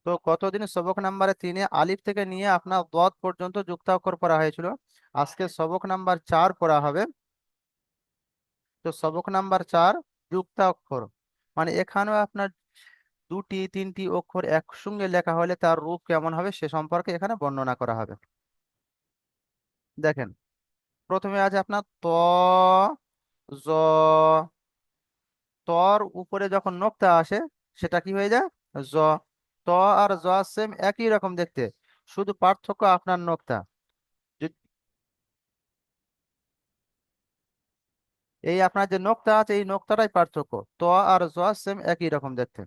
তো কতদিন সবক নাম্বারে 3-এ আলিফ থেকে নিয়ে আপনার দত পর্যন্ত যুক্তাক্ষর পড়া হয়েছিল। আজকে সবক নাম্বার 4 পড়া হবে। তো সবক নাম্বার 4 যুক্তাক্ষর, মানে এখানেও আপনার দুটি তিনটি অক্ষর একসঙ্গে লেখা হলে তার রূপ কেমন হবে সে সম্পর্কে এখানে বর্ণনা করা হবে। দেখেন, প্রথমে আছে আপনার ত, জ। তর উপরে যখন নোক্তা আসে সেটা কি হয়ে যায়? জ। ত আর জ সেম একই রকম দেখতে, শুধু পার্থক্য আপনার নোক্তা। যদি এই আপনার যে নোক্তা আছে এই নোক্তাটাই পার্থক্য, ত আর জ সেম একই রকম দেখতে।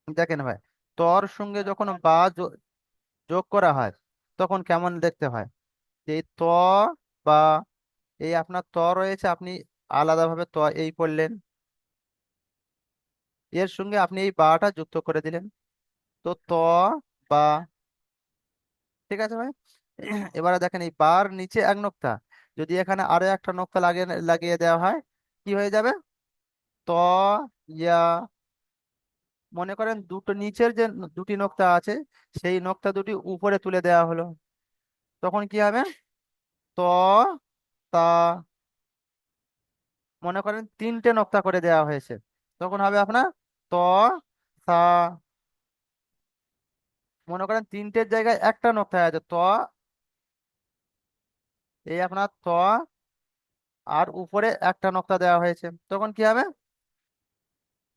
দেখেন ভাই, তর সঙ্গে যখন বা যোগ করা হয় তখন কেমন দেখতে হয়? যে এই ত বা, এই আপনার ত রয়েছে, আপনি আলাদাভাবে ত এই পড়লেন, এর সঙ্গে আপনি এই বাটা যুক্ত করে দিলেন, তো ত বা। ঠিক আছে ভাই। এবারে দেখেন এই বার নিচে এক নোক্তা, যদি এখানে আরো একটা নোক্তা লাগিয়ে লাগিয়ে দেওয়া হয় কি হয়ে যাবে? ত, ইয়া। মনে করেন দুটো নিচের যে দুটি নোক্তা আছে সেই নোক্তা দুটি উপরে তুলে দেওয়া হলো, তখন কি হবে? ত, তা। মনে করেন তিনটে নোক্তা করে দেওয়া হয়েছে, তখন হবে আপনার ত, সা। মনে করেন তিনটের জায়গায় একটা নোক্তা আছে ত, এই আপনার ত, আর উপরে একটা নোক্তা দেওয়া হয়েছে, তখন কি হবে?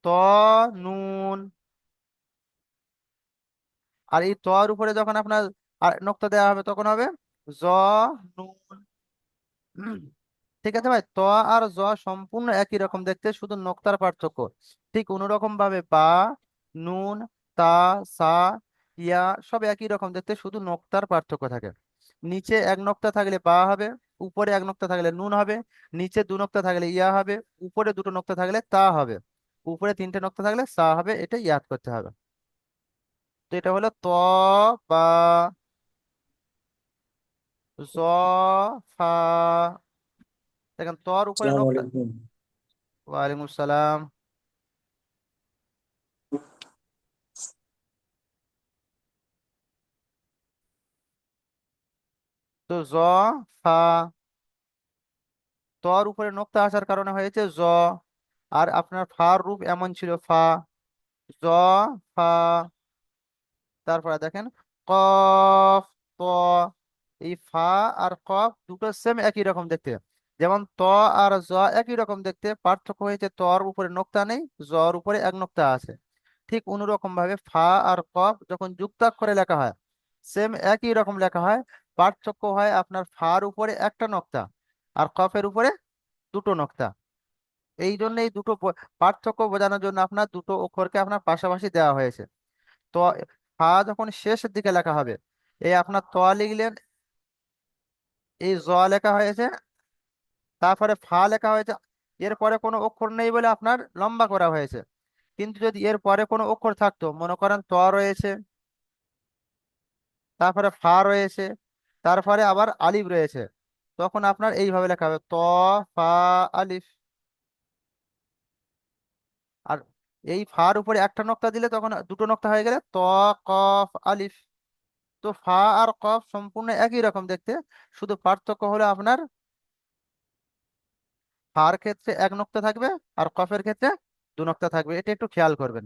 ত, নুন। আর এই তর উপরে যখন আপনার আর নোক্তা দেওয়া হবে তখন হবে জ, নুন। হুম। ঠিক আছে ভাই, ত আর জ সম্পূর্ণ একই রকম দেখতে, শুধু নোক্তার পার্থক্য। ঠিক অনুরকম ভাবে বা, নুন, তা, সা, ইয়া সব একই রকম দেখতে, শুধু নোক্তার পার্থক্য থাকে। নিচে এক নোক্তা থাকলে বা হবে, উপরে এক নোক্তা থাকলে নুন হবে, নিচে দু নোক্তা থাকলে ইয়া হবে, উপরে দুটো নোক্তা থাকলে তা হবে, উপরে তিনটে নোক্তা থাকলে সা হবে, এটা ইয়াদ করতে হবে। তো এটা হলো ত বা, জ, ফা। দেখেন তর উপরে আসসালামু নোক্তা। আলাইকুম। ওয়ালাইকুম আসসালাম। তো জ, ফা। তর উপরে নোক্তা আসার কারণে হয়েছে জ, আর আপনার ফার রূপ এমন ছিল ফা, জ, ফা। তারপরে দেখেন কফ, ত। এই ফা আর কফ দুটো সেম একই রকম দেখতে, যেমন ত আর জ একই রকম দেখতে, পার্থক্য হয়েছে তর উপরে নোক্তা নেই, জর উপরে এক নোক্তা আছে। ঠিক অনুরকম ভাবে ফা আর কফ যখন যুক্তাক্ষরে লেখা হয় সেম একই রকম লেখা হয়, পার্থক্য হয় আপনার ফার উপরে একটা নোক্তা আর কফের উপরে দুটো নোক্তা। এই জন্য এই দুটো পার্থক্য বোঝানোর জন্য আপনার দুটো অক্ষরকে আপনার পাশাপাশি দেওয়া হয়েছে। তো ফা যখন শেষের দিকে লেখা হবে, এই আপনার ত লিখলেন, এই জ লেখা হয়েছে, তারপরে ফা লেখা হয়েছে, এরপরে কোনো অক্ষর নেই বলে আপনার লম্বা করা হয়েছে। কিন্তু যদি এর পরে কোনো অক্ষর থাকতো, মনে করেন ত রয়েছে, তারপরে ফা রয়েছে, তারপরে আবার আলিফ রয়েছে, তখন আপনার এইভাবে লেখা হবে ত, ফা, আলিফ। আর এই ফার উপরে একটা নোক্তা দিলে তখন দুটো নোক্তা হয়ে গেলে ত, কফ, আলিফ। তো ফা আর কফ সম্পূর্ণ একই রকম দেখতে, শুধু পার্থক্য হলো আপনার ফার ক্ষেত্রে এক নোক্তা থাকবে আর কফের ক্ষেত্রে দু নোক্তা থাকবে, এটা একটু খেয়াল করবেন।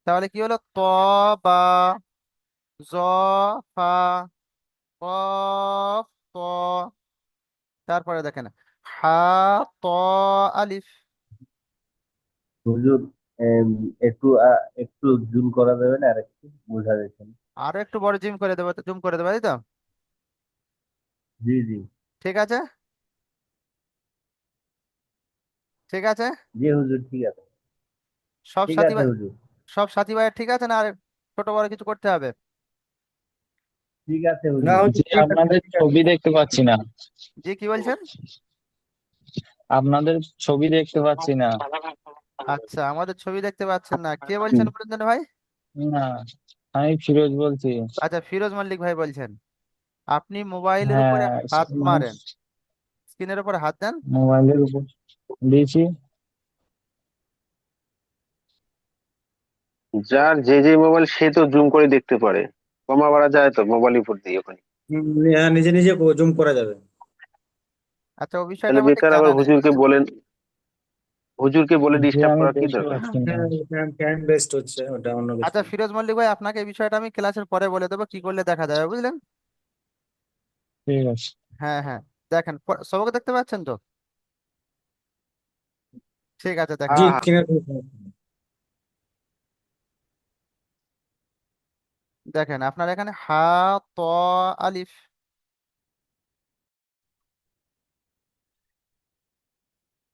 তাহলে কি হলো? ত বা, জ, ফা, কফ, ত। তারপরে দেখেন হা, ত, আলিফ। হুজুর, এম, একটু জুম করা যাবে না? আর একটু বোঝা যাচ্ছে না। আরো একটু বড় জুম করে দেবো, তাই তো? জি জি। ঠিক আছে, ঠিক আছে। জি হুজুর, ঠিক আছে। সব ঠিক সাথী আছে ভাই, হুজুর। সব সাথী ভাইয়ের ঠিক আছে না? আর ছোট বড় কিছু করতে হবে? ঠিক আছে না হুজুর। হুজুর, আপনাদের ছবি দেখতে পাচ্ছি না। জি, কি বলছেন? আপনাদের ছবি দেখতে পাচ্ছি না। আচ্ছা, আমাদের ছবি দেখতে পাচ্ছেন না, কে হুম, বলছেন বলুন তো ভাই? না, আমি ফিরোজ বলছি। আচ্ছা, ফিরোজ মল্লিক ভাই বলছেন। আপনি মোবাইলের উপরে হ্যাঁ, হাত মানুষ মারেন, স্ক্রিনের উপর হাত দেন। মোবাইলের উপর দিয়েছি। যার যে যে মোবাইল সে তো জুম করে দেখতে পারে, কমা বাড়া যায় তো মোবাইল উপর দিয়ে ওখানে। হ্যাঁ, নিজে নিজে জুম করা যাবে। আচ্ছা, ও বিষয়টা তাহলে আমার ঠিক বেকার আবার জানা নেই, হুজুরকে বুঝলেন। বলেন, হুজুরকে বলে যে ডিস্টার্ব আমি করার কি বুঝতে দরকার? পারছি না। টাইম ওয়েস্ট হচ্ছে, ওটা অন্য কিছু আচ্ছা না। ফিরোজ মল্লিক ভাই, আপনাকে এই বিষয়টা আমি ক্লাসের পরে বলে দেবো কি করলে দেখা যাবে, বুঝলেন। ঠিক আছে। হ্যাঁ হ্যাঁ, দেখেন সবকে দেখতে পাচ্ছেন তো? ঠিক আছে, দেখেন। জি, হ্যাঁ, হ্যাঁ। কিনা কোনো সমস্যা নেই। দেখেন আপনার এখানে হা, ত, আলিফ।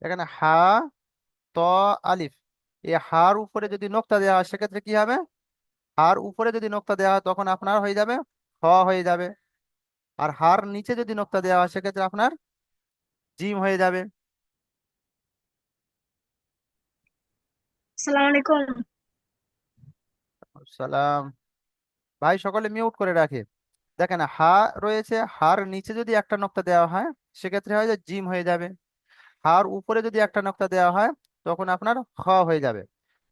এখানে হা, ত, আলিফ। এই হার উপরে যদি নোক্তা দেওয়া হয় সেক্ষেত্রে কি হবে? হার উপরে যদি নোক্তা দেওয়া হয় তখন আপনার হয়ে যাবে হ হয়ে যাবে। আর হার নিচে যদি নোক্তা দেওয়া হয় সেক্ষেত্রে আপনার জিম হয়ে যাবে। আসসালামু আলাইকুম। সালাম। ভাই সকলে মিউট করে রাখে। দেখেন হা রয়েছে, হার নিচে যদি একটা নোক্তা দেওয়া হয় সেক্ষেত্রে হয় যে জিম হয়ে যাবে। হার উপরে যদি একটা নোক্তা দেওয়া হয় তখন আপনার খ হয়ে যাবে।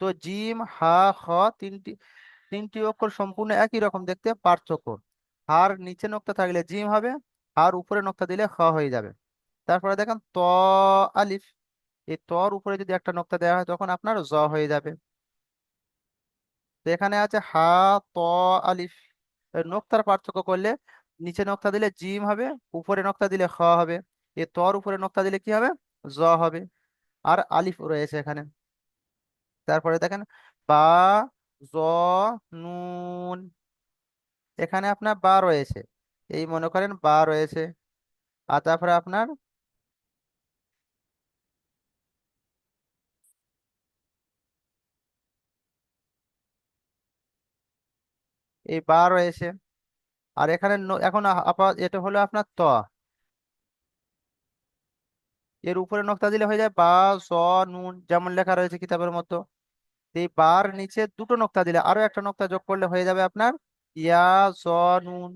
তো জিম, হা, খ, তিনটি তিনটি অক্ষর সম্পূর্ণ একই রকম দেখতে, পার্থক্য হার নিচে নোক্তা থাকলে জিম হবে, হার উপরে নোক্তা দিলে খ হয়ে যাবে। তারপরে দেখেন ত, আলিফ। এই তর উপরে যদি একটা নোক্তা দেওয়া হয় তখন আপনার জ হয়ে যাবে। তো এখানে আছে হা, ত, আলিফ। এর নোক্তার পার্থক্য করলে নিচে নোক্তা দিলে জিম হবে, উপরে নোক্তা দিলে খ হবে। এ তর উপরে নোক্তা দিলে কি হবে? জ হবে। আর আলিফ রয়েছে এখানে। তারপরে দেখেন বা, জ, নুন। এখানে আপনার বা রয়েছে, এই মনে করেন বা রয়েছে। আর তারপরে আপনার এই বা রয়েছে। আর এখানে এখন এটা হলো আপনার ত। এর উপরে নোক্তা দিলে হয়ে যায় বা, জ, নুন, যেমন লেখা রয়েছে কিতাবের মতো। এই বার নিচে দুটো নোক্তা দিলে আরো একটা নোক্তা যোগ করলে হয়ে যাবে আপনার ইয়া, জ, নুন।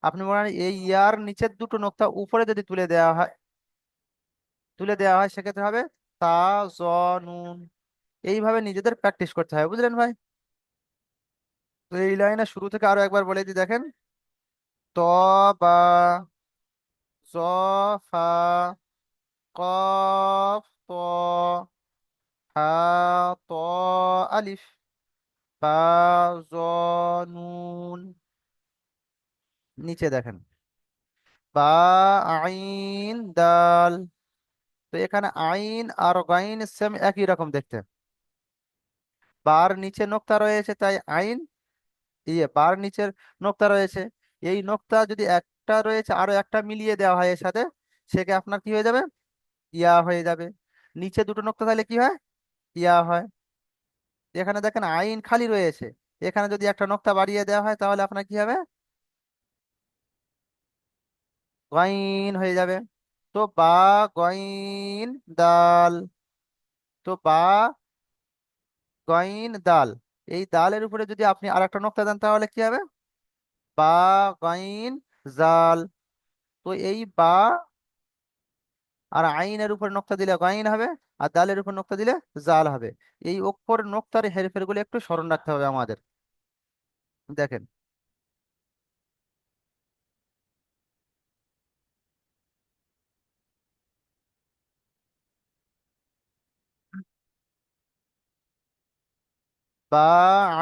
আপনি বলেন এই ইয়ার নিচের দুটো নোক্তা উপরে যদি তুলে দেওয়া হয় সেক্ষেত্রে হবে তা, জ, নুন। এইভাবে নিজেদের প্র্যাকটিস করতে হবে, বুঝলেন ভাই। তো এই লাইনে শুরু থেকে আরো একবার বলে দিই, দেখেন ত, বা, জ, ফা, কফ, ত, হা, ত, আলিফ, বা, জ, নুন। নিচে দেখেন বা, আইন, দাল। তো এখানে আইন আর গাইন সেম একই রকম দেখতে। বার নিচে নোক্তা রয়েছে তাই আইন, বার নিচের নোক্তা রয়েছে। এই নোক্তা যদি একটা রয়েছে আরো একটা মিলিয়ে দেওয়া হয় এর সাথে, সেকে আপনার কি হয়ে যাবে? ইয়া হয়ে যাবে। নিচে দুটো নোক্তা তাহলে কি হয়? ইয়া হয়। এখানে দেখেন আইন খালি রয়েছে, এখানে যদি একটা নোক্তা বাড়িয়ে দেওয়া হয় তাহলে আপনার কি হবে? গইন হয়ে যাবে। তো বা, গইন, দাল। তো বা, গইন, দাল। এই দালের উপরে যদি আপনি আর একটা নোক্তা দেন তাহলে কি হবে? বা, গইন, জাল। তো এই বা আর আইনের উপর নোক্তা দিলে গাইন হবে, আর দালের উপর নোক্তা দিলে জাল হবে। এই অক্ষর নোক্তার হেরফের গুলো একটু স্মরণ রাখতে হবে আমাদের। দেখেন বা,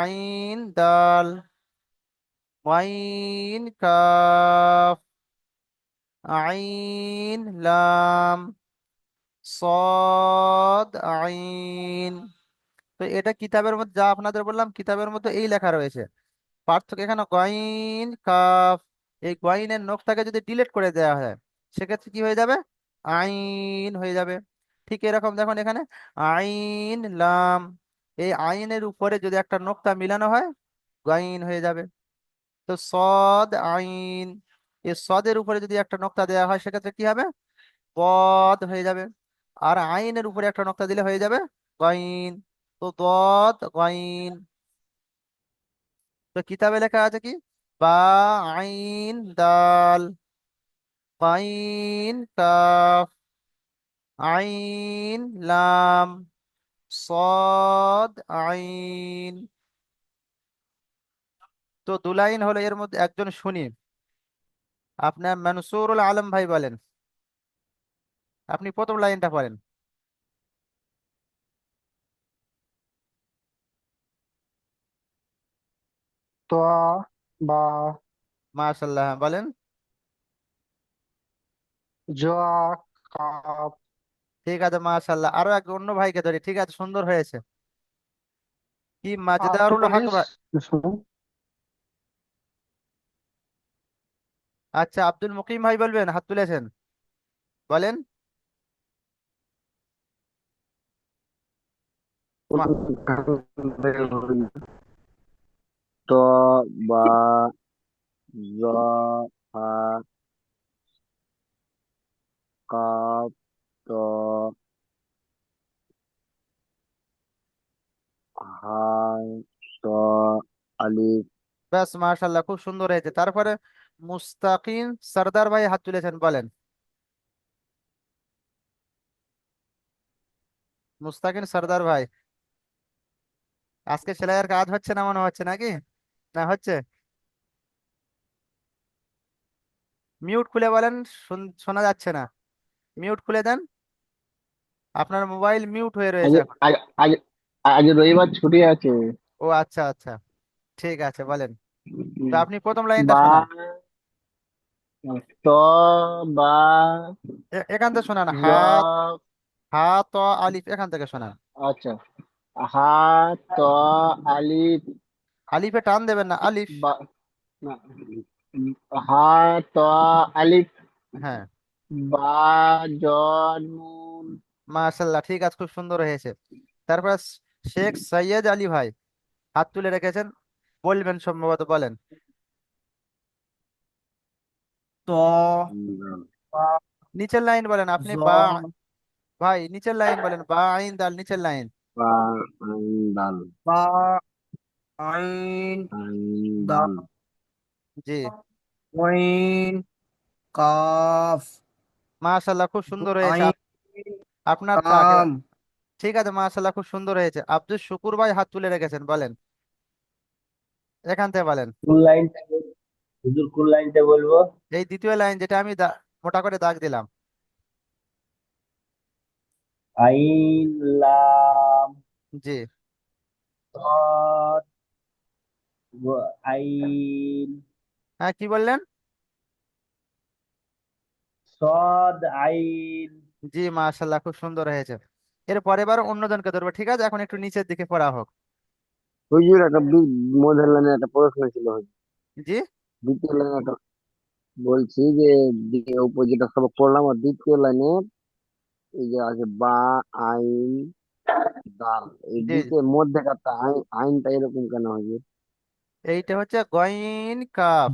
আইন, দাল, ওয়াইন, কাফ, আইন, লাম, সদ, আইন। তো এটা কিতাবের মধ্যে যা আপনাদের বললাম কিতাবের মধ্যে এই লেখা রয়েছে। পার্থক্য এখানে গইন, কাফ। এই গইনের নখটাকে যদি ডিলিট করে দেওয়া হয় সেক্ষেত্রে কি হয়ে যাবে? আইন হয়ে যাবে। ঠিক এরকম দেখুন এখানে আইন, লাম। এই আইনের উপরে যদি একটা নোক্তা মিলানো হয় গইন হয়ে যাবে। তো সদ, আইন। এই সদের উপরে যদি একটা নোক্তা দেওয়া হয় সেক্ষেত্রে কি হবে? বদ হয়ে যাবে। আর আইনের উপরে একটা নোক্তা দিলে হয়ে যাবে গইন। তো দদ, গইন। তো কিতাবে লেখা আছে কি? বা, আইন, দাল, আইন, কাফ, আইন, লাম, সদ আইন। তো দু লাইন হলো, এর মধ্যে একজন শুনি। আপনার মনসুরুল আলম ভাই বলেন, আপনি প্রথম লাইনটা পড়েন। তোয়া বা মাশাল্লাহ, বলেন। জোয়া কাপ। ঠিক আছে, মাশাল্লাহ। আরো এক অন্য ভাইকে ধরি, ঠিক আছে, সুন্দর হয়েছে। কি আর একটু মাজদারুল হক বলিস ভাই। শুনি। আচ্ছা, আব্দুল মুকিম ভাই বলবেন, হাত তুলেছেন, বলেন। মা- ত বা জ ফা কাপ ত হা ত আলিফ। ব্যাস, মাশাল্লাহ, খুব সুন্দর হয়েছে। তারপরে মুস্তাকিম সর্দার ভাই হাত তুলেছেন, বলেন। মুস্তাকিম সর্দার ভাই, আজকে সেলাইয়ের কাজ হচ্ছে না মনে হচ্ছে, নাকি? না হচ্ছে? মিউট খুলে বলেন, শোনা যাচ্ছে না। মিউট খুলে দেন, আপনার মোবাইল মিউট হয়ে রয়েছে আগে এখন। আগে আগে আগে রবিবার ছুটি আছে। ও আচ্ছা আচ্ছা, ঠিক আছে, বলেন। তো আপনি প্রথম লাইনটা বা শোনান। ত বা এখান থেকে শোনান, জ। হা ত আলিফ, এখান থেকে শোনান। আচ্ছা, হা ত আলিফ আলিফে টান দেবেন না, আলিফ। বা না, হা ত আলিফ হ্যাঁ, বা জ নুন। মাশাল্লাহ, ঠিক আছে, খুব সুন্দর হয়েছে। তারপর শেখ সৈয়দ আলী ভাই হাত তুলে রেখেছেন, বলবেন সম্ভবত, বলেন। ত বা নিচের লাইন বলেন আপনি, জ বা। ভাই নিচের লাইন বলেন, বা আইন দাল, নিচের লাইন। বা আইন দাল। বা আইন আইন দা দাল। জি, ওয়াইন কাফ মাশাল্লাহ, খুব সুন্দর হয়েছে। আইন আপনারটা কাম। একেবারে ঠিক আছে, মাশাল্লাহ, খুব সুন্দর হয়েছে। আব্দুল শুকুর ভাই হাত তুলে রেখেছেন, বলেন, এখান থেকে বলেন। কোন লাইনটা হুজুর, কোন লাইনটা বলবো? এই দ্বিতীয় লাইন, যেটা আমি মোটা করে দাগ দিলাম। আইন লাম জি। صاد আইন হ্যাঁ, কি বললেন? صاد আইন। জি, মাশাল্লাহ, খুব সুন্দর হয়েছে। এর পরের বার অন্যজনকে ধরবো, ঠিক আছে? এখন একটু নিচের দিকে পড়া হোক। হুজুর একটা মধ্যে লাইনে একটা প্রশ্ন ছিল হুজুর। জি। দ্বিতীয় লাইনে একটা বলছি যে উপর যেটা সব পড়লাম আর দ্বিতীয় লাইনে এই যে আছে বা আইন দাল, এই জি, দ্বিতীয় মধ্যেকারটা আইনটা এরকম কেন হুজুর? এইটা হচ্ছে গইন কাফ।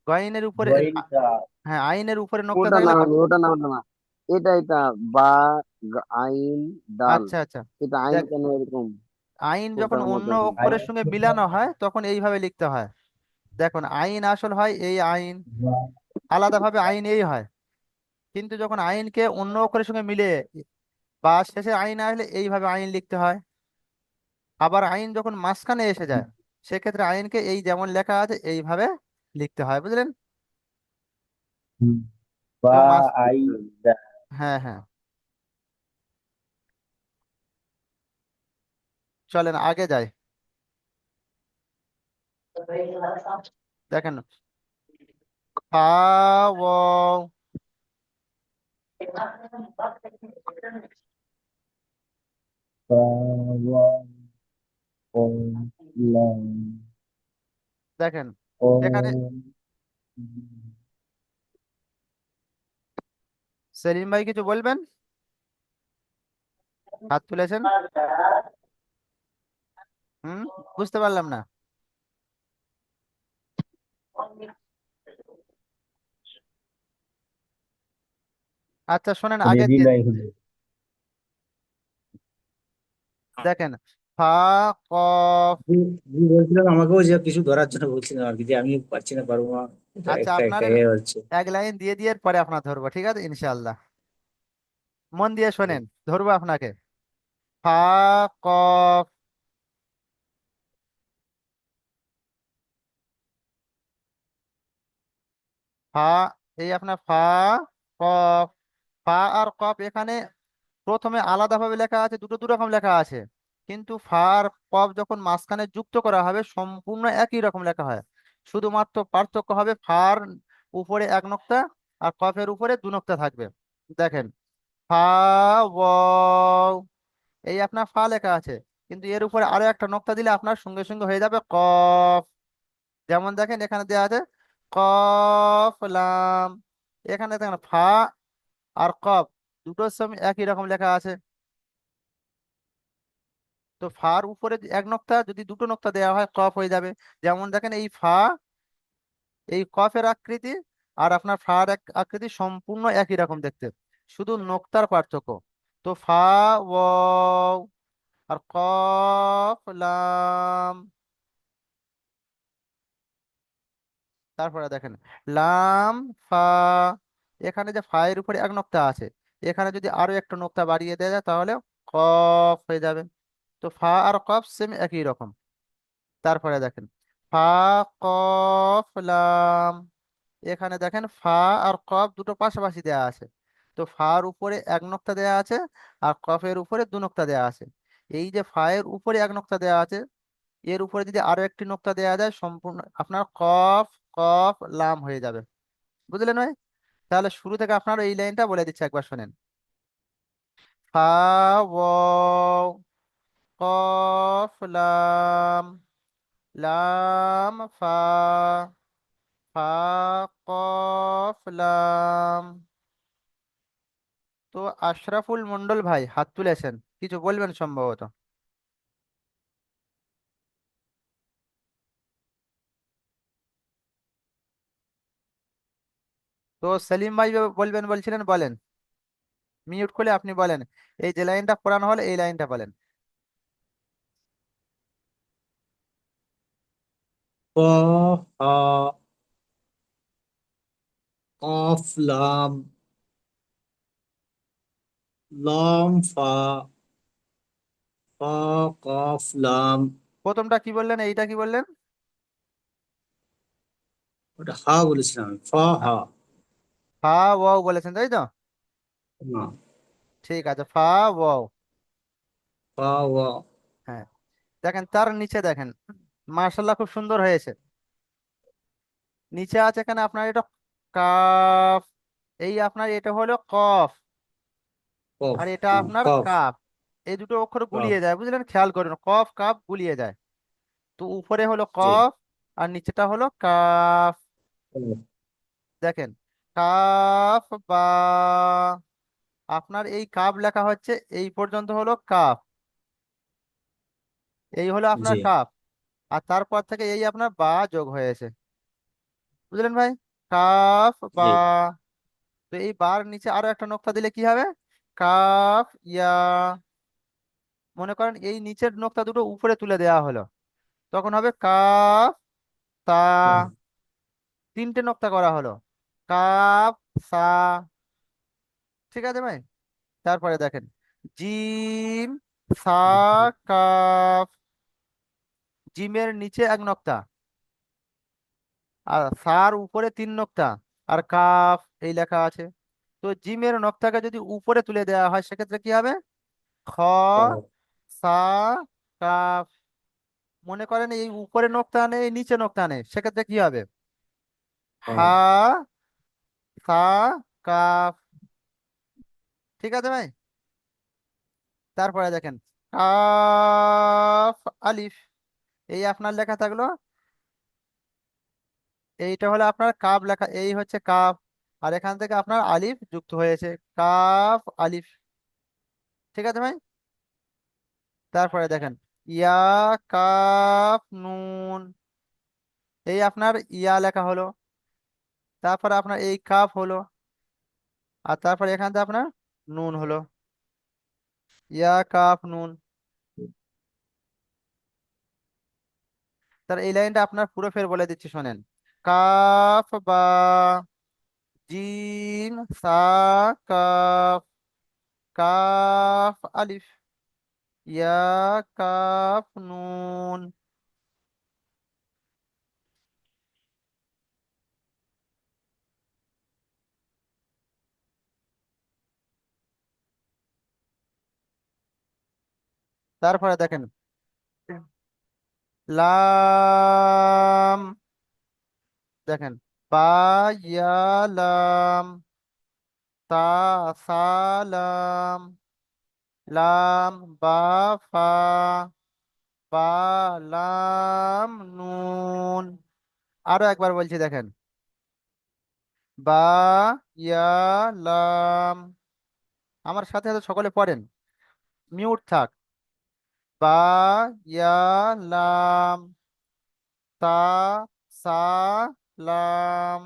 গইনের উপরে গয়িনকা। হ্যাঁ, আইনের উপরে নোক্তা ওটা না থাকলে হুজুর, ওটা না, ওটা না, এটা বা আইন দাল, আচ্ছা আচ্ছা, এটা আইন দেখ, কেন এরকম আইন যখন ওটার অন্য মধ্যে হুজুর? অক্ষরের সঙ্গে মিলানো হয় তখন এইভাবে লিখতে হয়। দেখুন, আইন আসল হয় এই আইন, আলাদাভাবে আইন এই হয়। কিন্তু যখন আইনকে অন্য অক্ষরের সঙ্গে মিলে বা শেষে আইন আসলে এইভাবে আইন লিখতে হয়। আবার আইন যখন মাঝখানে এসে যায়, সেক্ষেত্রে আইনকে এই যেমন লেখা আছে এইভাবে লিখতে হয়, বুঝলেন? তো বা মাস আই দা। হ্যাঁ হ্যাঁ, চলেন আগে যাই। দেখেন, ফা ওয়াও। বা ওয়া ও লাম দেখেন, ও। এখানে সেলিম ভাই কিছু বলবেন, হাত তুলেছেন। হুম, বুঝতে পারলাম না। আচ্ছা শোনেন, আগে রেডি দিয়ে নাই দিচ্ছি। হুজুর। দেখেন, ফা কফ। আমি বলছিলাম আমাকেও যে কিছু ধরার জন্য বলছিলাম আর কি, যে আমি পারছি না, পারবো না, এটা আচ্ছা, একটা আপনার একটা হচ্ছে। এক লাইন দিয়ে দিয়ে পরে আপনার ধরবো, ঠিক আছে, ইনশাআল্লাহ। মন দিয়ে শোনেন, ধরবো আপনাকে। ফা কফ, ফা, এই আপনার ফা কফ। ফা আর কফ এখানে প্রথমে আলাদাভাবে লেখা আছে, দুটো দু রকম লেখা আছে, কিন্তু ফা আর কফ যখন মাঝখানে যুক্ত করা হবে সম্পূর্ণ একই রকম লেখা হয়। শুধুমাত্র পার্থক্য হবে ফার উপরে এক নোক্তা আর কফের উপরে দু নোক্তা থাকবে। দেখেন, ফা ওয়াও, এই আপনার ফা লেখা আছে, কিন্তু এর উপরে আরো একটা নোক্তা দিলে আপনার সঙ্গে সঙ্গে হয়ে যাবে কফ। যেমন দেখেন এখানে দেওয়া আছে কফ লাম, এখানে দেখেন ফা আর কফ দুটোর সময় একই রকম লেখা আছে। তো ফার উপরে এক নোক্তা, যদি দুটো নোক্তা দেওয়া হয় কফ হয়ে যাবে। যেমন দেখেন এই ফা, এই কফের আকৃতি আর আপনার ফার এক আকৃতি সম্পূর্ণ একই রকম দেখতে, শুধু নোক্তার পার্থক্য। তো ফা ওয়াও আর কফ লাম, তারপরে দেখেন লাম ফা, এখানে যে ফা এর উপরে এক নোক্তা আছে, এখানে যদি আরো একটা নোক্তা বাড়িয়ে দেওয়া যায় তাহলে কফ হয়ে যাবে। তো ফা আর কফ সেম একই রকম। তারপরে দেখেন ফা কফ লাম, এখানে দেখেন ফা আর কফ দুটো পাশাপাশি দেয়া আছে, তো ফার উপরে এক নোক্তা দেয়া আছে আর কফের উপরে দু নোক্তা দেয়া আছে। এই যে ফা এর উপরে এক নোক্তা দেয়া আছে, এর উপরে যদি আরো একটি নোক্তা দেয়া যায় সম্পূর্ণ আপনার কফ কফ লাম হয়ে যাবে। বুঝলেন ভাই? তাহলে শুরু থেকে আপনার এই লাইনটা বলে দিচ্ছি, একবার শোনেন। ফা ওয়াও কফ লাম, লাম ফা, ফা কফ লাম। তো আশরাফুল মন্ডল ভাই হাত তুলেছেন, কিছু বলবেন সম্ভবত। তো সেলিম ভাই বলবেন বলছিলেন, বলেন। মিউট করে আপনি বলেন, এই যে লাইনটা পড়ানো হলো এই লাইনটা বলেন। ক হা কফ লাম লাম ফা ফা কফ লাম। প্রথমটা কি বললেন, এইটা কি বললেন? ওটা হা বলেছিলাম আমি, ফা আ- হা। ফা ওয়াও বলেছেন তাই তো? না, ঠিক আছে, ফা ওয়াও। ফা ওয়া। হ্যাঁ, দেখেন তার নিচে দেখেন, মার্শাল্লাহ খুব সুন্দর হয়েছে। নিচে আছে এখানে আপনার এটা কাফ, এই আপনার এটা হলো কফ, কফ, আর এটা হ্যাঁ, আপনার কফ, কাফ। এই দুটো অক্ষর কফ। গুলিয়ে যায়, বুঝলেন? খেয়াল করুন, কফ কাফ গুলিয়ে যায়। তো উপরে হলো জি। কফ আর নিচেটা হলো কাফ। কফ, দেখেন কাফ বা, আপনার এই কাফ লেখা হচ্ছে, এই পর্যন্ত হলো কাফ, এই হলো আপনার জি, কাফ। আর তারপর থেকে এই আপনার বা যোগ হয়েছে, বুঝলেন ভাই? কাফ বা। জি। তো এই বার নিচে আরো একটা নোক্তা দিলে কি হবে? কাফ ইয়া। মনে করেন এই নিচের নোক্তা দুটো উপরে তুলে দেওয়া হলো, তখন হবে কাফ তা। কফ, তিনটে নোক্তা করা হলো, কাফ সা। ঠিক আছে ভাই? তারপরে দেখেন জিম সা কাফ, জিমের নিচে এক নোক্তা আর সার উপরে তিন নোক্তা আর কাফ এই লেখা আছে। তো জিমের নোক্তাকে যদি উপরে তুলে দেওয়া হয় সেক্ষেত্রে কি হবে? খ কফ, সা কাফ। মনে করেন এই উপরে নোক্তা নেই, এই নিচে নোক্তা নেই, সেক্ষেত্রে কি হবে? হা কফ। সা কাফ। ঠিক আছে ভাই? তারপরে দেখেন কাফ আলিফ, এই আপনার লেখা থাকলো, এইটা হলো আপনার কাফ লেখা, এই হচ্ছে কাফ, আর এখান থেকে আপনার আলিফ যুক্ত হয়েছে, কাফ আলিফ। ঠিক আছে ভাই? তারপরে দেখেন ইয়া কাফ নুন, এই আপনার ইয়া লেখা হলো, তারপরে আপনার এই কাফ হলো, আর তারপরে এখান থেকে আপনার নুন হলো, ইয়া কাফ নুন। তার এই লাইনটা আপনার পুরো ফের বলে দিচ্ছি শোনেন। কাফ বা, জিম সা কাফ, কাফ আলিফ। ইয়া কাফ নুন। তারপরে দেখেন লাম, দেখেন বা ইয়া লাম, তা সালাম, লাম বা ফা, বা লাম নুন। আরো একবার বলছি দেখেন বা ইয়া লাম, আমার সাথে সাথে সকলে পড়েন, মিউট থাক। বা ইয়া লাম, তা সা লাম,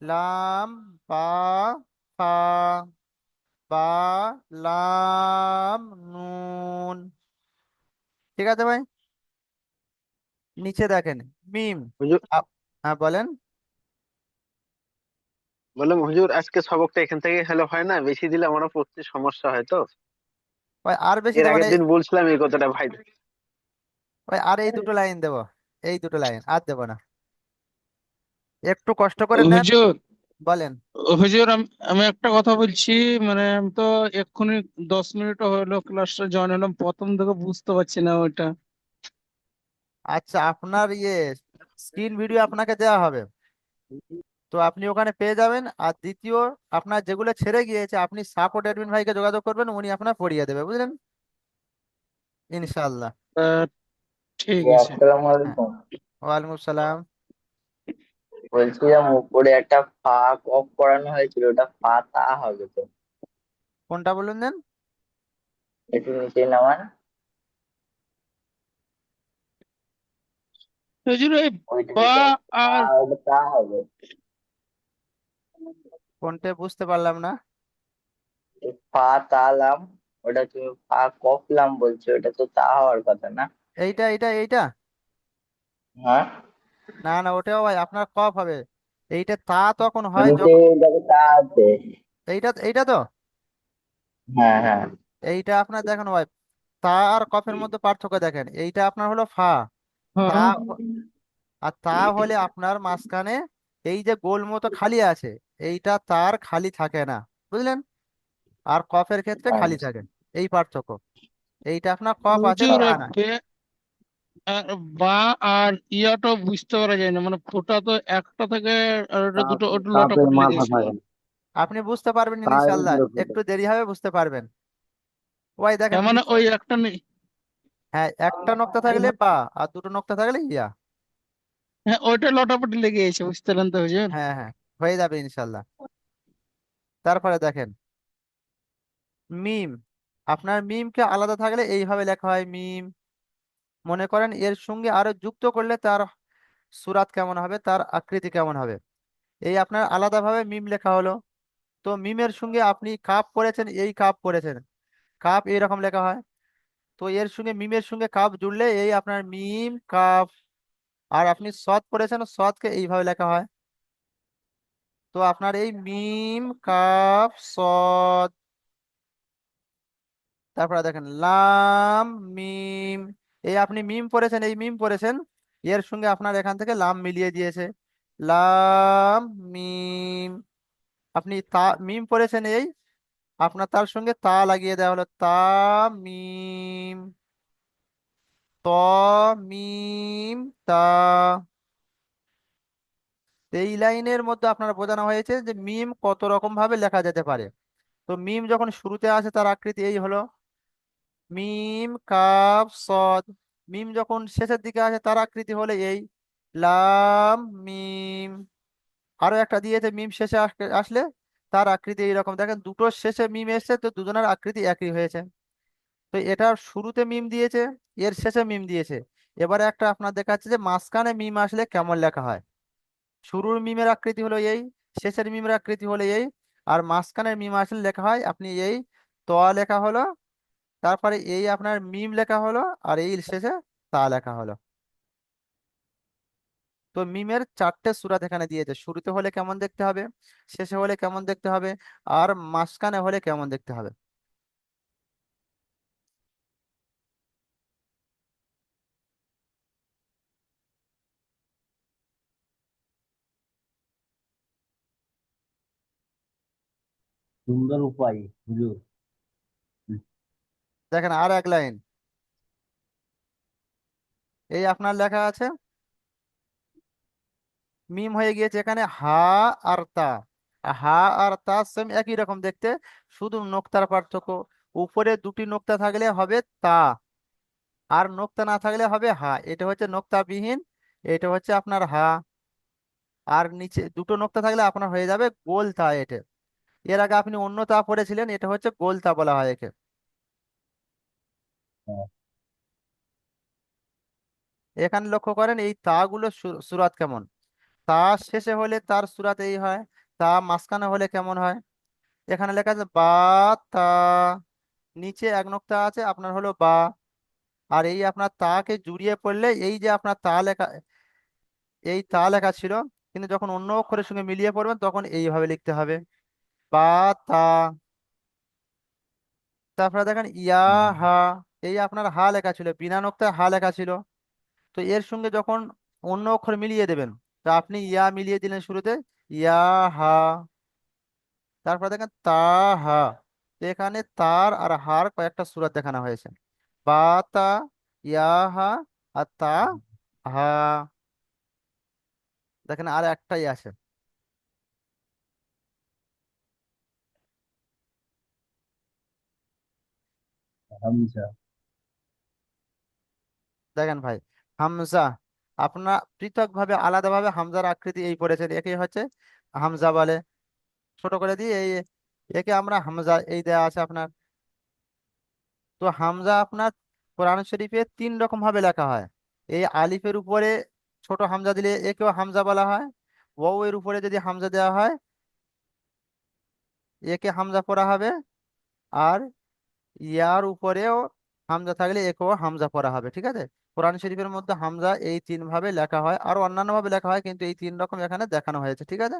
লাম বা ফা, বা লাম নুন। ঠিক আছে ভাই, নিচে দেখেন মিম। হুজুর, হ্যাঁ বলেন। বললাম হুজুর আজকে সবকটা এখান থেকে হলে হয় না? বেশি দিলে আমারও পড়তে সমস্যা হয় তো। ভাই আর বেশি এর দেবো না, আগের দিন বলছিলাম এই কথাটা ভাই। ভাই আর এই দুটো লাইন দেবো, এই দুটো লাইন আর দেবো না, একটু কষ্ট করে নেন। হুজুর বলেন। হুজুর আমি একটা কথা বলছি। মানে আমি তো এক্ষুনি 10 মিনিটও হলো ক্লাসটা জয়েন হলাম, প্রথম থেকে বুঝতে পারছি না ওইটা। আচ্ছা, আপনার স্ক্রিন ভিডিও আপনাকে দেওয়া হবে, তো আপনি ওখানে পেয়ে যাবেন। আর দ্বিতীয়, আপনার যেগুলো ছেড়ে গিয়েছে আপনি সাপোর্ট অ্যাডমিন ভাইকে যোগাযোগ করবেন, উনি আপনার পড়িয়ে দেবে, বুঝলেন, ইনশাআল্লাহ। আহ, ঠিক জি, আছে। আসসালামু হ্যাঁ, আলাইকুম। ওয়ালাইকুম আসসালাম। বলছিলাম উপরে একটা ফা কফ করানো হয়েছিল, ওটা ফা তা হবে তো? কোনটা বলুন দেন? একটু নিচে নামান। হুজুর এই ওইটা বা যেটা ফা, আর ওটা তা হবে। কোনটা বুঝতে পারলাম না। এই ফা তা লাম, ওটা তুমি ফা কফ লাম বলছো, ওটা তো তা হওয়ার কথা না? এইটা। হ্যাঁ, না না, ওটাও ভাই আপনার কফ হবে। এইটা তা তখন হয় নিচে যখন, দেখো তা আছে। এইটা তো, হ্যাঁ হ্যাঁ। এইটা আপনার দেখেন ভাই, তা আর কফের মধ্যে পার্থক্য দেখেন, এইটা আপনার হলো ফা। তা হ্যাঁ, আর তা হলে আপনার মাঝখানে এই যে গোল মতো খালি আছে, এইটা তার খালি থাকে না, বুঝলেন, আর কফের ক্ষেত্রে খালি আচ্ছা। থাকে, এই পার্থক্য। এইটা আপনার কফ আছে হুজুর তা ওই না। আর বা আর ইয়াটা বুঝতে পারা যায় না, মানে ফোঁটা তো একটা থেকে আর ওটা দুটো, ওটা তাপের লটাপট মাথা লেগেছে। থাকে না, আপনি বুঝতে পারবেন তার ইনশাল্লাহ, উপরে ফুটে। একটু দেরি হবে, বুঝতে পারবেন। ওই দেখেন মানে ওই একটা নেই। হ্যাঁ, একটা নক্তা থাকলে বা, আর দুটো নক্তা থাকলে ইয়া। হ্যাঁ, ওইটা লটাপটি লেগে গেছে, বুঝতে পারলেন তো হুজুর? হ্যাঁ হ্যাঁ, হয়ে যাবে ইনশাল্লাহ। তারপরে দেখেন মিম, আপনার মিমকে আলাদা থাকলে এইভাবে লেখা হয় মিম। মনে করেন এর সঙ্গে আরো যুক্ত করলে তার সুরাত কেমন হবে, তার আকৃতি কেমন হবে, এই আপনার আলাদাভাবে মিম লেখা হলো। তো মিমের সঙ্গে আপনি কাপ পড়েছেন, এই কাপ পড়েছেন, কাপ এইরকম লেখা হয়। তো এর সঙ্গে মিমের সঙ্গে কাপ জুড়লে এই আপনার মিম কাপ। আর আপনি সৎ পড়েছেন, সৎকে এইভাবে লেখা হয়। তো আপনার এই মিম কাপ সৎ। তারপরে দেখেন লাম মিম, এই আপনি মিম পড়েছেন, এই মিম পড়েছেন, এর সঙ্গে আপনার এখান থেকে লাম মিলিয়ে দিয়েছে, লাম মিম। আপনি তা মিম পড়েছেন, এই আপনার তার সঙ্গে তা লাগিয়ে দেওয়া হলো, তা মিম, ত মিম তা। এই লাইনের মধ্যে আপনার বোঝানো হয়েছে যে মিম কত রকম ভাবে লেখা যেতে পারে। তো মিম যখন শুরুতে আসে তার আকৃতি এই হলো মিম কাফ সদ। মিম যখন শেষের দিকে আসে তার আকৃতি হলো এই লাম মিম। আরো একটা দিয়েছে মিম শেষে আসলে তার আকৃতি এইরকম, দেখেন দুটোর শেষে মিম এসেছে তো দুজনের আকৃতি একই হয়েছে। তো এটার শুরুতে মিম দিয়েছে, এর শেষে মিম দিয়েছে। এবারে একটা আপনার দেখাচ্ছে যে মাঝখানে মিম আসলে কেমন লেখা হয়। শুরুর মিমের আকৃতি হলো এই, শেষের মিমের আকৃতি হলো এই, আর মাঝখানের মিম আসলে লেখা হয় আপনি এই ত লেখা হলো, তারপরে এই আপনার মিম লেখা হলো, আর এই শেষে তা লেখা হলো। তো মিমের চারটে সূরা এখানে দিয়েছে, শুরুতে হলে কেমন দেখতে হবে, শেষে হলে কেমন দেখতে হবে, আর মাঝখানে হলে কেমন দেখতে হবে। সুন্দর উপায় হুজুর। দেখেন আর এক লাইন, এই আপনার লেখা আছে মিম হয়ে গিয়েছে এখানে হা আর তা। হা আর তা সেম একই রকম দেখতে, শুধু নোক্তার পার্থক্য। উপরে দুটি নোক্তা থাকলে হবে তা, আর নোক্তা না থাকলে হবে হা। এটা হচ্ছে নোক্তাবিহীন, এটা হচ্ছে আপনার হা। আর নিচে দুটো নোক্তা থাকলে আপনার হয়ে যাবে গোল তা এটা। এর আগে আপনি অন্য তা পড়েছিলেন, এটা হচ্ছে গোল তা বলা হয় একে। হ্যাঁ। এখানে লক্ষ্য করেন এই তা গুলো সুরাত কেমন। তা শেষে হলে তার সুরাত এই হয়, তা মাঝখানে হলে কেমন হয়। এখানে লেখা আছে বা তা, নিচে এক নোক্তা আছে আপনার হলো বা। আর এই আপনার তাকে জুড়িয়ে পড়লে এই যে আপনার তা লেখা, এই তা লেখা ছিল, কিন্তু যখন অন্য অক্ষরের সঙ্গে মিলিয়ে পড়বেন তখন এইভাবে লিখতে হবে বা তা। তারপরে দেখেন ইয়া হা, এই আপনার হা লেখা ছিল, বিনা নোক্তায় হা লেখা ছিল। তো এর সঙ্গে যখন অন্য অক্ষর মিলিয়ে দেবেন, তো আপনি ইয়া মিলিয়ে দিলেন শুরুতে, ইয়া হা। তারপরে দেখেন তা হা, তো এখানে তার আর হার কয়েকটা সূরা দেখানো হয়েছে। বা তা, ইয়া হা, আর তা হা। দেখেন আর একটাই আছে, হামজা। দেখেন ভাই হামজা। আপনার পৃথক ভাবে আলাদাভাবে হামজার আকৃতি এই পড়েছেন, একে হচ্ছে হামজা বলে। ছোট করে দিয়ে এই, একে আমরা হামজা এই দেয়া আছে আপনার। তো হামজা আপনার কোরআন শরীফে তিন রকম ভাবে লেখা হয়। এই আলিফের উপরে ছোট হামজা দিলে একেও হামজা বলা হয়। ওয়াও এর উপরে যদি হামজা দেওয়া হয় একে হামজা পড়া হবে। আর ইয়ার উপরেও হামজা থাকলে একেও হামজা পড়া হবে, ঠিক আছে। কোরআন শরীফের মধ্যে হামজা এই তিন ভাবে লেখা হয়, আর অন্যান্য ভাবে লেখা হয়, কিন্তু এই তিন রকম এখানে দেখানো হয়েছে, ঠিক আছে।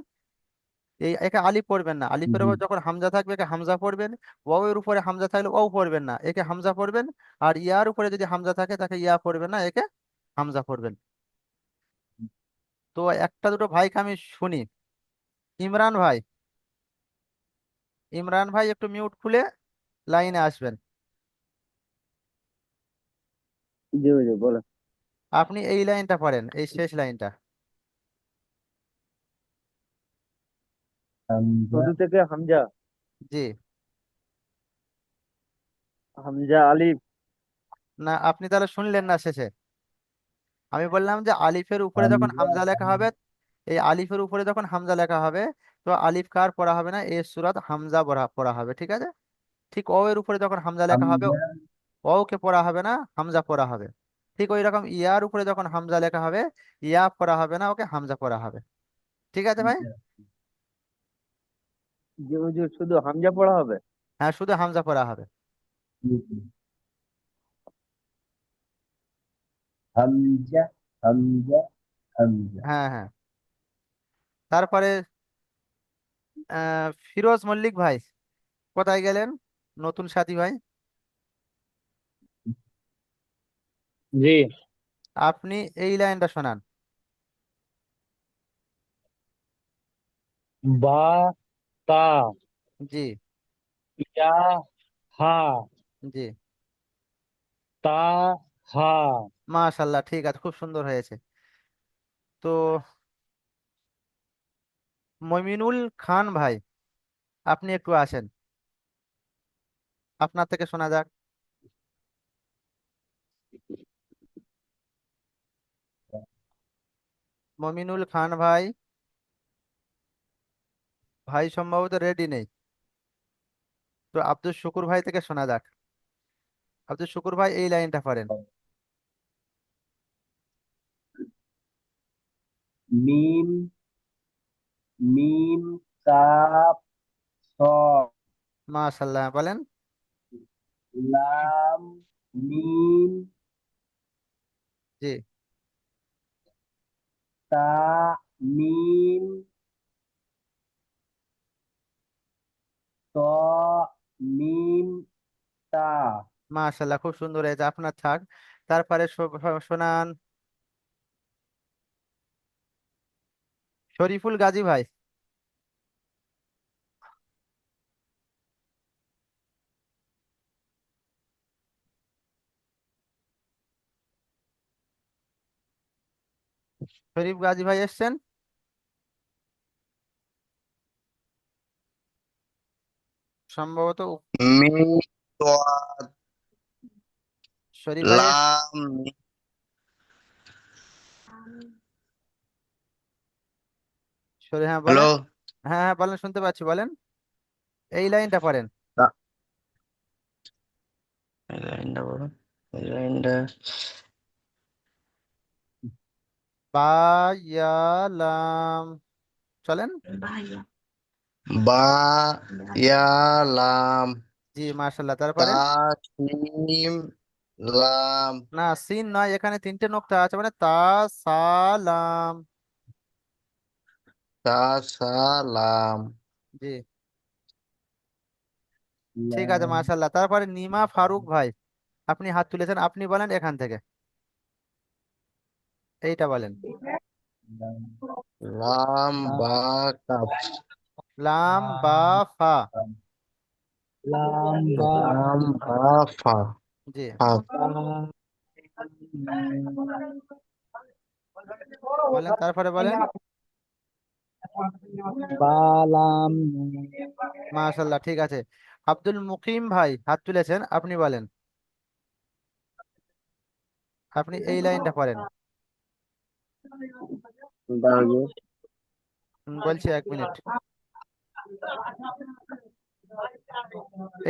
এই একে আলিফ পড়বেন না, আলিফের জি। উপর যখন হামজা থাকবে একে হামজা পড়বেন। ওয়াও এর উপরে হামজা থাকলে ওয়াও পড়বেন না, একে হামজা পড়বেন। আর ইয়ার উপরে যদি হামজা থাকে তাকে ইয়া পড়বেন না, একে হামজা পড়বেন। তো একটা দুটো ভাইকে আমি শুনি। ইমরান ভাই, ইমরান ভাই একটু মিউট খুলে লাইনে আসবেন। জি হুজুর বলো। আপনি এই লাইনটা পড়েন, এই শেষ লাইনটা। হামজা। শুরু থেকে হামজা। জি। হামজা আলিফ। না আপনি তাহলে শুনলেন না শেষে। আমি বললাম যে আলিফের উপরে যখন হামজা। হামজা লেখা হবে, এই আলিফের উপরে যখন হামজা লেখা হবে, তো আলিফ কার পড়া হবে না, এর সুরাত হামজা পড়া পড়া হবে, ঠিক আছে। ঠিক ও এর উপরে যখন হামজা লেখা হবে, হামজা। ও কে পড়া হবে না, হামজা পড়া হবে। ঠিক ওই রকম ইয়ার উপরে যখন হামজা লেখা হবে, ইয়া পড়া হবে না, ওকে হামজা পড়া হবে, ঠিক আছে ভাই। যে হুজুর শুধু হামজা পড়া হবে। হ্যাঁ শুধু হামজা পড়া হবে। জি, জি। হামজা। হামজা। হামজা। হ্যাঁ হ্যাঁ। তারপরে ফিরোজ মল্লিক ভাই কোথায় গেলেন, নতুন সাথী ভাই। জি। আপনি এই লাইনটা শোনান। বা তা জি। ইয়া হা জি। তা হা। মাশাল্লাহ, ঠিক আছে, খুব সুন্দর হয়েছে। তো মমিনুল খান ভাই, আপনি একটু আসেন, আপনার থেকে শোনা যাক। মমিনুল খান ভাই, ভাই সম্ভবত রেডি নেই। তো আব্দুল শুকুর ভাই থেকে শোনা যাক। আব্দুল শুকুর ভাই এই লাইনটা পড়েন। মিম। মিম কাপ সদ মাশাল্লাহ বলেন। লাম মিম জি। তা মিম ত মিম তা। মাশাল্লাহ খুব সুন্দর হয়েছে, আপনার থাক। তারপরে শোনান শরীফুল গাজী ভাই। শরীফ গাজী ভাই এসছেন? সম্ভবত মিম তোয়া শরীফ ভাই লাম শরীফ, হ্যাঁ বলেন। হ্যালো। হ্যাঁ হ্যাঁ বলেন, শুনতে পাচ্ছি, বলেন। এই লাইনটা পড়েন। এই লাইনটা বলো, এই লাইনটা। বা ইয়া লাম, চলেন। বা ইয়া লাম জি মাশাল্লাহ, তারপরে? তা সিম লাম না, সিন নয়, এখানে তিনটে নোক্তা আছে, মানে তা সালাম। তা সালাম জি, ঠিক আছে মাশাল্লাহ। তারপরে নিমা ফারুক ভাই, আপনি হাত তুলেছেন, আপনি বলেন এখান থেকে, এইটা বলেন। লাম বা কাফ লাম বা ফা। লাম বা লাম বা ফা জি, কাফ বলেন, তারপরে বলেন। বা লাম মাশাল্লাহ, ঠিক আছে। আব্দুল মুকিম ভাই হাত তুলেছেন, আপনি বলেন, আপনি এই লাইনটা পড়েন। তাহলে বলছি 1 মিনিট,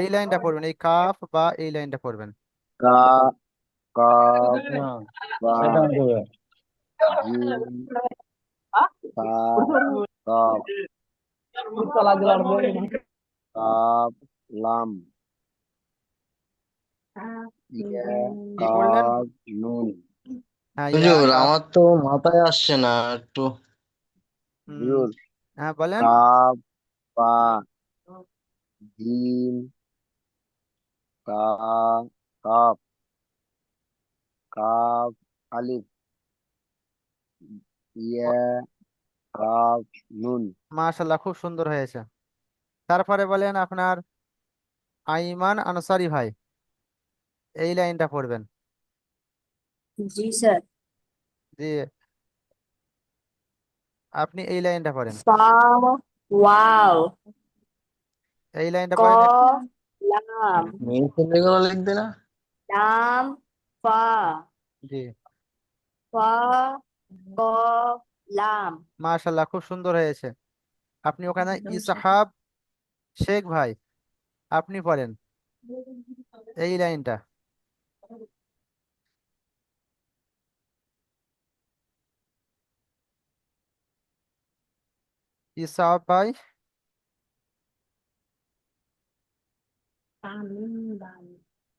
এই লাইনটা পড়বেন, এই কাফ বা এই লাইনটা পড়বেন। কা কাফ হ্যাঁ, বা সেটা আমি দেবো। জিম তা কাফ কাফ লাম ইয়া কি পড়লেন? কাফ নুন। হ্যাঁ ইয়া হুজুর কাফ। আমার তো মাথায় আসছে না একটু। হুম, জুর হ্যাঁ বলেন। কাফ বা জিম কা কাফ কাফ আলিফ ইয়া কাফ নুন। মাশাল্লাহ, খুব সুন্দর হয়েছে। তারপরে বলেন আপনার আইমান আনসারি ভাই, এই লাইনটা পড়বেন। जी सर। জি, আপনি এই লাইনটা পড়েন। फा वाव এই লাইনটা পড়েন कॉफ लाम মেন ছেলেগুলো লিখবে না? लाम फा জি, फा कॉफ लाम। মাশাল্লাহ, খুব সুন্দর হয়েছে। আপনি ওখানে ইসহাব শেখ ভাই, আপনি পড়েন এই লাইনটা। ইসহাব ভাই,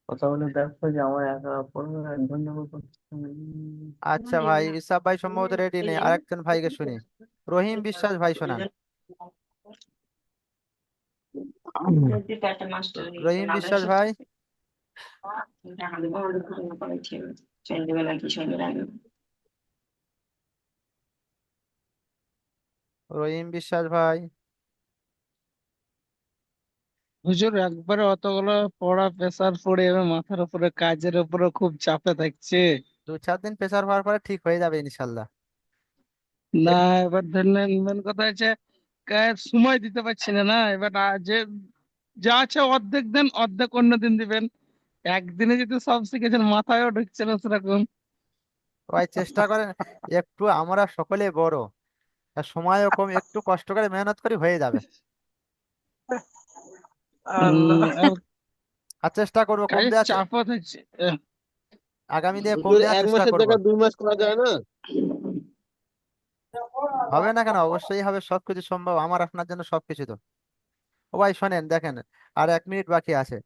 কথা বলে দেখো যে আমার একা পড়বে, একজন নেবো করছে। আচ্ছা ভাই, ইসহাব ভাই সম্ভবত রেডি নেই, আরেকজন ভাইকে শুনি। রহিম বিশ্বাস ভাই, শোনান। রহিম বিশ্বাস ভাই, রহিম বিশ্বাস ভাই। হুজুর একবারে অতগুলো পড়া প্রেসার পড়ে এবার মাথার উপরে কাজের উপরে খুব চাপে থাকছে। 2-4 দিন প্রেসার হওয়ার পরে ঠিক হয়ে যাবে ইনশাল্লাহ। না, এ- এবার ধরলেন মেন কথা হচ্ছে সময় দিতে পারছি না। না এবার যে যা আছে অর্ধেক দেন, অর্ধেক অন্য দিন দিবেন। একদিনে যদি সব শিখেছেন মাথায়ও ঢুকছে না সেরকম। ভাই চেষ্টা করেন একটু, আমরা সকলে বড়, আর সময়ও কম, একটু কষ্ট করে মেহনত করি, হয়ে যাবে। আর আর চেষ্টা করবো, কম কাজের দেওয়ার চাপও থাকছে। আগামী দিয়ে কম হুজুর দেওয়ার এক চেষ্টা মাসের করব। জায়গায় 2 মাস করা যায় না? হবে না কেন, অবশ্যই হবে, সবকিছু সম্ভব, আমার আপনার জন্য সবকিছু তো। ও ভাই শোনেন, দেখেন, আর 1 মিনিট বাকি আছে।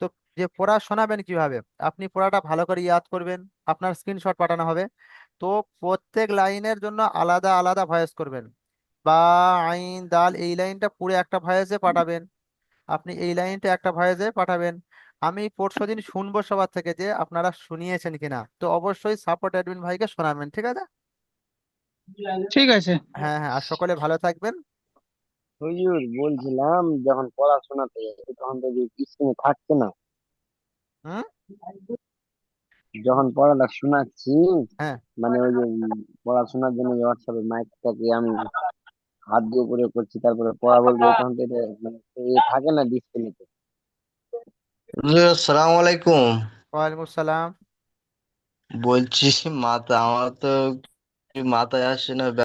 তো যে পড়া শোনাবেন কিভাবে, আপনি পড়াটা ভালো করে ইয়াদ করবেন, আপনার স্ক্রিনশট পাঠানো হবে। তো প্রত্যেক লাইনের জন্য আলাদা আলাদা ভয়েস করবেন। বা আইন দাল, এই লাইনটা পুরো একটা ভয়েসে পাঠাবেন, আপনি এই লাইনটা একটা ভয়েসে পাঠাবেন। আমি পরশুদিন শুনবো সবার থেকে যে আপনারা শুনিয়েছেন কিনা, তো অবশ্যই সাপোর্ট অ্যাডমিন ভাইকে শোনাবেন, ঠিক আছে? ঠিক আছে। হ্যাঁ হ্যাঁ, আর সকলে ভালো থাকবেন। হুজুর বলছিলাম যখন পড়াশোনাতে যাই তখন তো যে স্ক্রিনে থাকছে না। হুম, যখন পড়াটা শোনাচ্ছি, হ্যাঁ, মানে ওই যে পড়াশোনার জন্য হোয়াটসঅ্যাপে মাইকটাকে আমি হাত দিয়ে উপরে করছি, তারপরে পড়া বলবো, তখন তো এটা মানে থাকে না ডিসপ্লেতে। হুজুর, আসসালামু আলাইকুম। ওয়ালাইকুম আসসালাম। বলছি, আমার তো মাথায় আসছে না।